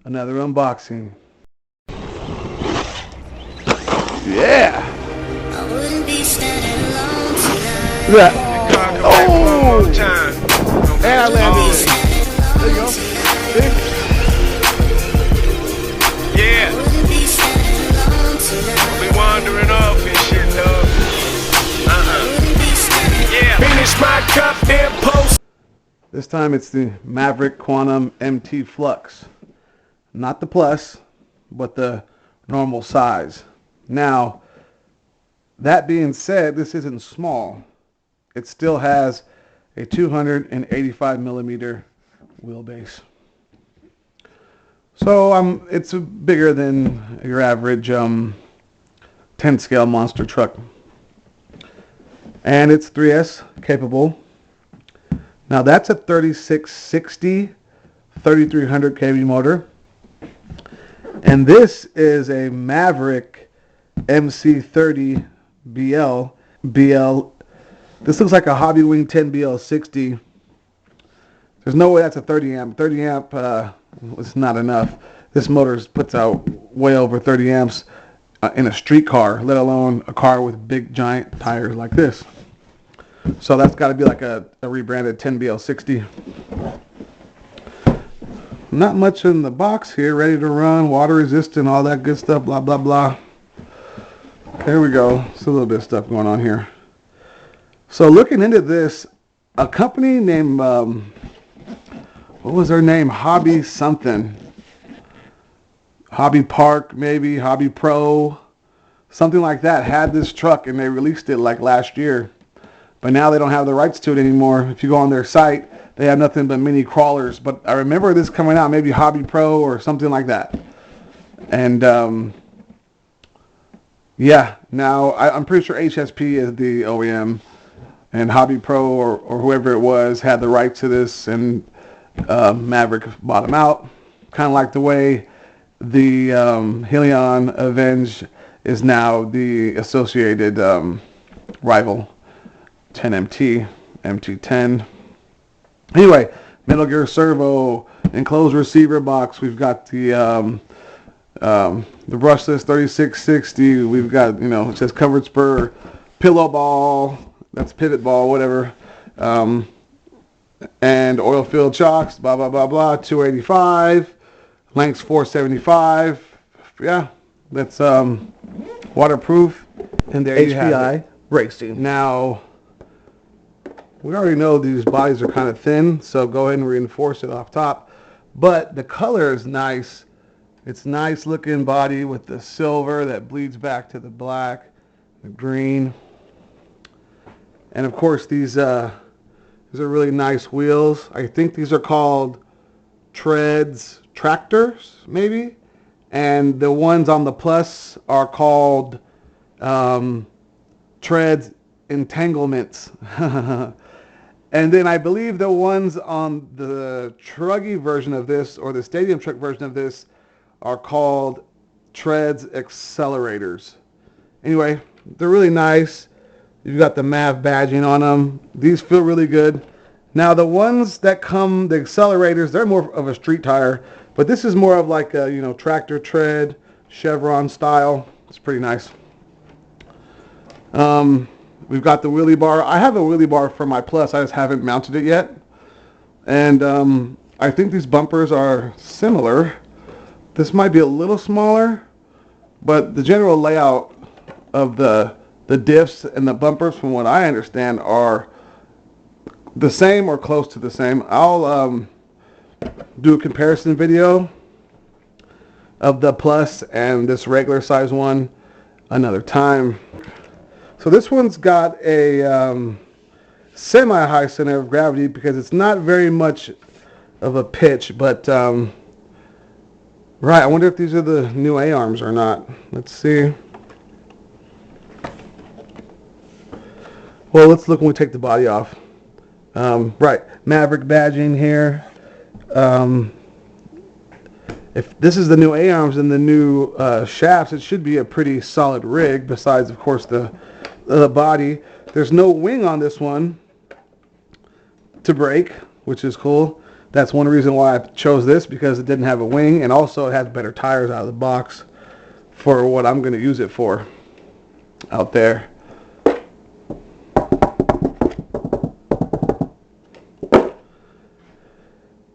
Another unboxing. Yeah! I wouldn't be standing alone tonight. Look at that. Oh! And I landed it. There you go. See? Yeah. Wouldn't be standing alone tonight. We wandering off and shit, dog. Wouldn't be standing Yeah. Finish my cup, then post. This time it's the Maverick Quantum MT Flux. Not the plus, but the normal size. Now, that being said, this isn't small. It still has a 285 millimeter wheelbase. So it's bigger than your average 10 scale monster truck. And it's 3S capable. Now that's a 3660 3300 kV motor. And this is a Maverick MC30 BL. This looks like a Hobby Wing 10 BL60. There's no way that's a 30 amp. 30 amp was not enough. This motor puts out way over 30 amps in a street car, let alone a car with big giant tires like this. So that's got to be like a rebranded 10 BL60. Not much in the box here. Ready to run, water resistant, all that good stuff, blah, blah, blah. There we go. It's a little bit of stuff going on here. So looking into this, a company named, what was their name? Hobby something. Hobby Park, maybe, Hobby Pro, something like that, had this truck and they released it like last year. But now they don't have the rights to it anymore. If you go on their site, they have nothing but mini crawlers. But I remember this coming out, maybe Hobby Pro or something like that. And yeah, now I'm pretty sure HSP is the OEM. And Hobby Pro or whoever it was had the right to this, and Maverick bought them out. Kind of like the way the Helion Avenge is now the associated rival 10MT, MT10. Anyway, Metal Gear Servo, enclosed receiver box. We've got the brushless 3660. We've got, it says covered spur, pillow ball. That's pivot ball, whatever. And oil filled chocks, blah, blah, blah, blah. 285. Lengths 475. Yeah, that's waterproof. And there you have HPI it. Racing. Now, we already know these bodies are kind of thin, so go ahead and reinforce it off top. But the color is nice. It's nice looking body with the silver that bleeds back to the black, the green. And of course these are really nice wheels. I think these are called treads, tractors maybe. And the ones on the plus are called treads entanglements. And then I believe the ones on the truggy version of this, or the stadium truck version of this, are called treads accelerators. Anyway, they're really nice. You've got the MAV badging on them. These feel really good. Now the ones that come, the accelerators, they're more of a street tire, but this is more of like a, tractor tread, chevron style. It's pretty nice. We've got the wheelie bar. I have a wheelie bar for my Plus. I just haven't mounted it yet. And I think these bumpers are similar. This might be a little smaller, but the general layout of the diffs and the bumpers, from what I understand, are the same or close to the same. I'll do a comparison video of the Plus and this regular size one another time. So this one's got a semi-high center of gravity because it's not very much of a pitch, but right, I wonder if these are the new A-arms or not. Let's see. Well, let's look when we take the body off. Right, Maverick badging here. If this is the new A-arms and the new shafts, it should be a pretty solid rig, besides, of course, the body. There's no wing on this one to break, which is cool. That's one reason why I chose this, because it didn't have a wing, and also it has better tires out of the box for what I'm going to use it for out there.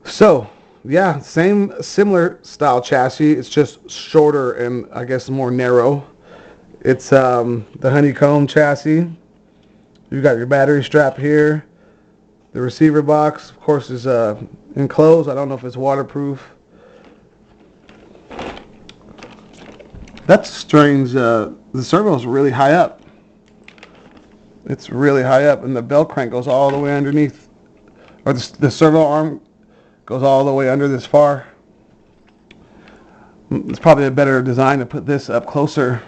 So, yeah, similar style chassis. It's just shorter and I guess more narrow. It's the honeycomb chassis. You got your battery strap here. The receiver box, of course, is enclosed. I don't know if it's waterproof. That's strange. The servo's really high up. It's really high up, and the bell crank goes all the way underneath, or the servo arm goes all the way under this far. It's probably a better design to put this up closer,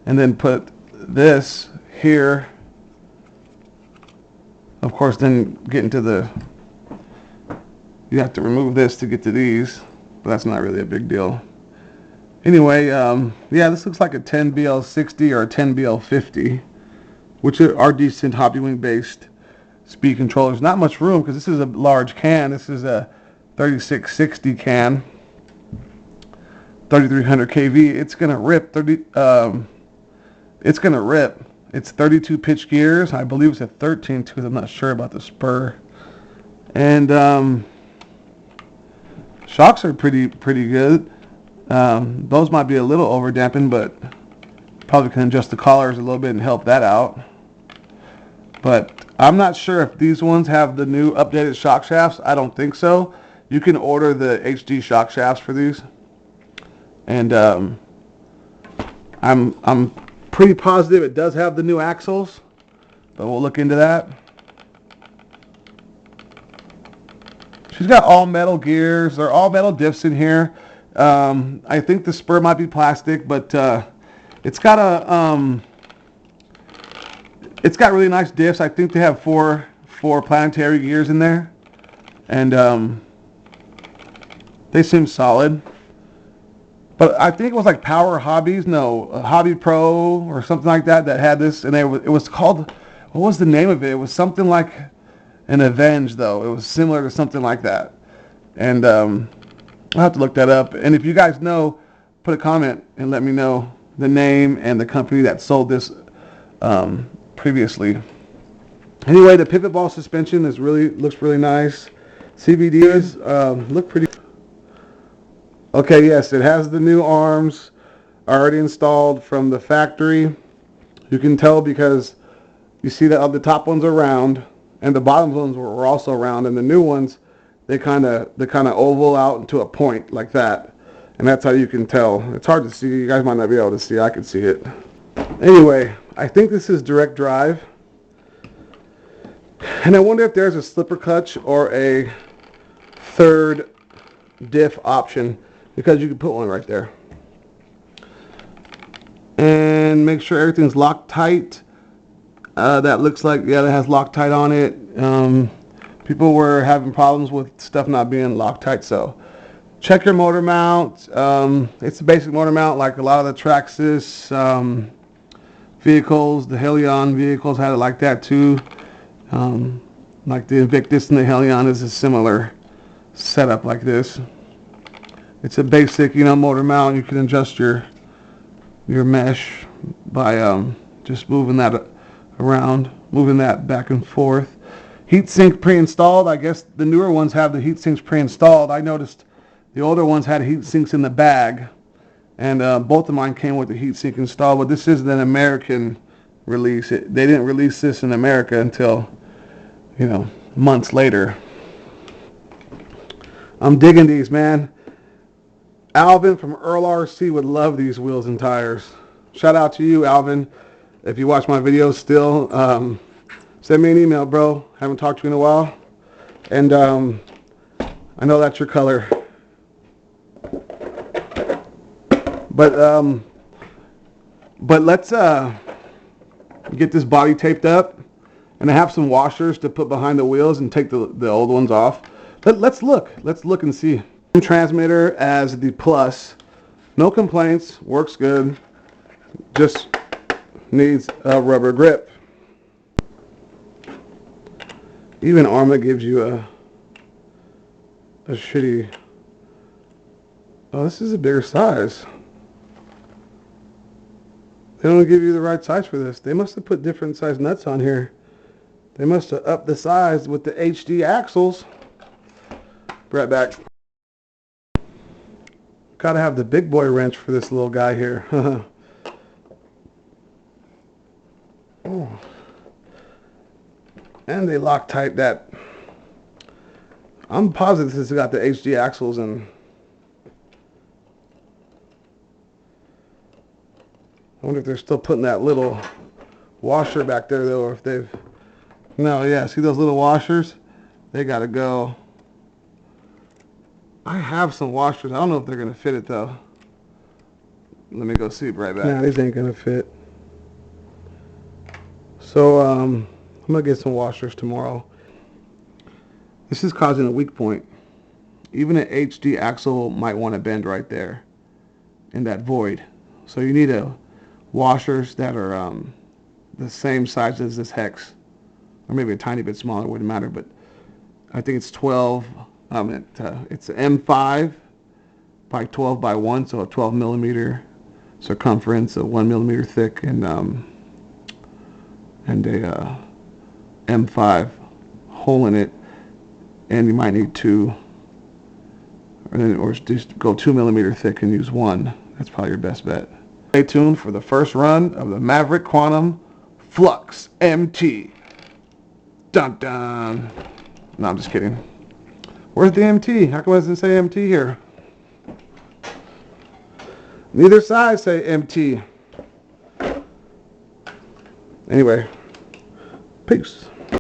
and then put this here. Of course, then get into you have to remove this to get to these, but that's not really a big deal. Anyway, yeah, this looks like a 10BL60 or a 10BL50, which are decent Hobbywing based speed controllers. Not much room because this is a large can. This is a 3660 can, 3300 kV. It's gonna rip. It's gonna rip. It's 32 pitch gears. I believe it's a 13 tooth. I'm not sure about the spur. And shocks are pretty good. Those might be a little over dampened, but probably can adjust the collars a little bit and help that out. But I'm not sure if these ones have the new updated shock shafts. I don't think so. You can order the HD shock shafts for these, and I'm pretty positive it does have the new axles, but we'll look into that. She's got all metal gears. They're all metal diffs in here. I think the spur might be plastic, but it's got really nice diffs. I think they have four planetary gears in there, and they seem solid. But I think it was like Power Hobbies, Hobby Pro or something like that had this, and it was called, what was the name of it? It was something like an Avenge, though. It was similar to something like that. And I'll have to look that up. And if you guys know, put a comment and let me know the name and the company that sold this previously. Anyway, the pivot ball suspension looks really nice. CVDs look pretty. Okay, yes, it has the new arms already installed from the factory. You can tell because you see that the top ones are round and the bottom ones were also round, and the new ones they kind of oval out into a point like that, and that's how you can tell. It's hard to see. You guys might not be able to see. I can see it. Anyway, I think this is direct drive, and I wonder if there's a slipper clutch or a third diff option, because you can put one right there. And make sure everything's Loctite. That looks like, yeah, that has Loctite on it. People were having problems with stuff not being Loctite, so check your motor mount. It's a basic motor mount like a lot of the Traxxas vehicles. The Helion vehicles had it like that too. Like the Invictus and the Helion is a similar setup like this. It's a basic, motor mount. You can adjust your mesh by just moving that around, moving that back and forth. Heatsink pre-installed. I guess the newer ones have the heat sinks pre-installed. I noticed the older ones had heat sinks in the bag, and both of mine came with the heat sink installed. But this is an American release. They didn't release this in America until, months later. I'm digging these, man. Alvin from Earl RC would love these wheels and tires. Shout out to you, Alvin. If you watch my videos still, send me an email, bro. Haven't talked to you in a while. And I know that's your color. But let's get this body taped up. And I have some washers to put behind the wheels and take the old ones off. Let's look. Let's look and see. Transmitter as the Plus. No complaints. Works good. Just needs a rubber grip. Even Arma gives you a shitty. Oh, this is a bigger size. They don't give you the right size for this. They must have put different size nuts on here. They must have upped the size with the HD axles. Be right back. Gotta have the big boy wrench for this little guy here. Oh. And they Loctite that. I'm positive this has got the HD axles and I wonder if they're still putting that little washer back there though, or if they've... No, yeah, see those little washers? They gotta go. I have some washers. I don't know if they're gonna fit it though. Let me go see it right back. Nah, these ain't gonna fit. So, I'm gonna get some washers tomorrow. This is causing a weak point. Even an HD axle might want to bend right there in that void. So you need washers that are the same size as this hex, or maybe a tiny bit smaller. Wouldn't matter, but I think it's 12. It's an M5 by 12 by 1, so a 12 millimeter circumference, a 1 millimeter thick, and a M5 hole in it, and you might need 2, or just go 2 millimeter thick and use 1. That's probably your best bet. Stay tuned for the first run of the Maverick Quantum Flux MT. Dun dun. No, I'm just kidding. Where's the MT? How come it doesn't say MT here? Neither side say MT. Anyway, peace.